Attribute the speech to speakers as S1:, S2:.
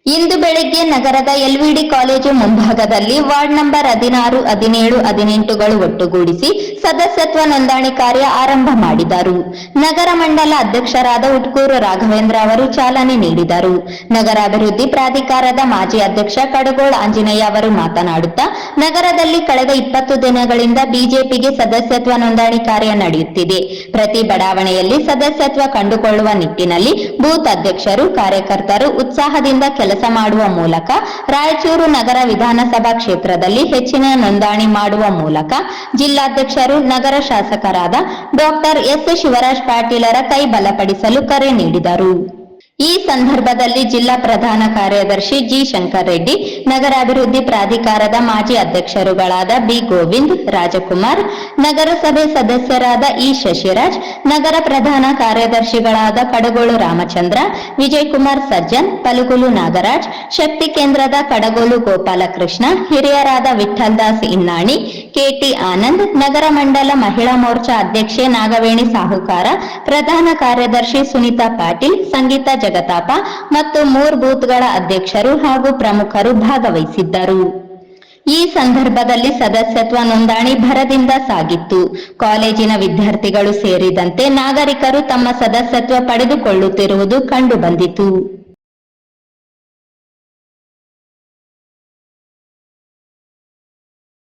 S1: ಇಂದು ಬೆಳಗ್ಗೆ ನಗರದ ಎಲ್ವಿಡಿ ಕಾಲೇಜು ಮುಂಭಾಗದಲ್ಲಿ ವಾರ್ಡ್ ನಂಬರ್ 16, 17, 18ಗಳು ಒಟ್ಟುಗೂಡಿಸಿ ಸದಸ್ಯತ್ವ ನೋಂದಣಿ ಕಾರ್ಯ ಆರಂಭ ಮಾಡಿದರು. ನಗರ ಮಂಡಲ ಅಧ್ಯಕ್ಷರಾದ ಉಟ್ಕೂರು ರಾಘವೇಂದ್ರ ಅವರು ಚಾಲನೆ ನೀಡಿದರು. ನಗರಾಭಿವೃದ್ಧಿ ಪ್ರಾಧಿಕಾರದ ಮಾಜಿ ಅಧ್ಯಕ್ಷ ಕಡಗೋಳ ಆಂಜನೇಯ ಅವರು ಮಾತನಾಡುತ್ತಾ, ನಗರದಲ್ಲಿ ಕಳೆದ 20 ದಿನಗಳಿಂದ ಬಿಜೆಪಿಗೆ ಸದಸ್ಯತ್ವ ನೋಂದಣಿ ಕಾರ್ಯ ನಡೆಯುತ್ತಿದೆ. ಪ್ರತಿ ಬಡಾವಣೆಯಲ್ಲಿ ಸದಸ್ಯತ್ವ ಕಂಡುಕೊಳ್ಳುವ ನಿಟ್ಟಿನಲ್ಲಿ ಬೂತ್ ಅಧ್ಯಕ್ಷರು, ಕಾರ್ಯಕರ್ತರು ಉತ್ಸಾಹದಿಂದ ಕೆಲಸ ಮಾಡುವ ಮೂಲಕ ರಾಯಚೂರು ನಗರ ವಿಧಾನಸಭಾ ಕ್ಷೇತ್ರದಲ್ಲಿ ಹೆಚ್ಚಿನ ನೋಂದಣಿ ಮಾಡುವ ಮೂಲಕ ಜಿಲ್ಲಾಧ್ಯಕ್ಷರು, ನಗರ ಶಾಸಕರಾದ ಡಾಕ್ಟರ್ ಎಸ್ ಶಿವರಾಜ್ ಪಾಟೀಲರ ಕೈ ಬಲಪಡಿಸಲು ಕರೆ ನೀಡಿದರು. ಈ ಸಂದರ್ಭದಲ್ಲಿ ಜಿಲ್ಲಾ ಪ್ರಧಾನ ಕಾರ್ಯದರ್ಶಿ ಜಿ ಶಂಕರ್ ರೆಡ್ಡಿ, ನಗರಾಭಿವೃದ್ಧಿ ಪ್ರಾಧಿಕಾರದ ಮಾಜಿ ಅಧ್ಯಕ್ಷರುಗಳಾದ ಬಿ ಗೋವಿಂದ್, ರಾಜಕುಮಾರ್, ನಗರಸಭೆ ಸದಸ್ಯರಾದ ಇ ಶಶಿರಾಜ್, ನಗರ ಪ್ರಧಾನ ಕಾರ್ಯದರ್ಶಿಗಳಾದ ಕಡಗೋಳು ರಾಮಚಂದ್ರ, ವಿಜಯಕುಮಾರ್ ಸಜ್ಜನ್, ಪಲುಗುಲು ನಾಗರಾಜ್, ಶಕ್ತಿ ಕೇಂದ್ರದ ಕಡಗೋಲು ಗೋಪಾಲಕೃಷ್ಣ, ಹಿರಿಯರಾದ ವಿಠಲ್ ದಾಸ್ ಇನ್ನಾಣಿ, ಕೆಟಿ ಆನಂದ್, ನಗರ ಮಂಡಲ ಮಹಿಳಾ ಮೋರ್ಚಾ ಅಧ್ಯಕ್ಷೆ ನಾಗವೇಣಿ ಸಾಹುಕಾರ, ಪ್ರಧಾನ ಕಾರ್ಯದರ್ಶಿ ಸುನೀತಾ ಪಾಟೀಲ್, ಸಂಗೀತಾ ಜಗತಾಪ ಮತ್ತು 3 ಬೂತ್ಗಳ ಅಧ್ಯಕ್ಷರು ಹಾಗೂ ಪ್ರಮುಖರು ಭಾಗವಹಿಸಿದ್ದರು. ಈ ಸಂದರ್ಭದಲ್ಲಿ ಸದಸ್ಯತ್ವ ನೋಂದಣಿ ಭರದಿಂದ ಸಾಗಿತ್ತು. ಕಾಲೇಜಿನ ವಿದ್ಯಾರ್ಥಿಗಳು ಸೇರಿದಂತೆ ನಾಗರಿಕರು ತಮ್ಮ ಸದಸ್ಯತ್ವ ಪಡೆದುಕೊಳ್ಳುತ್ತಿರುವುದು ಕಂಡುಬಂದಿತು.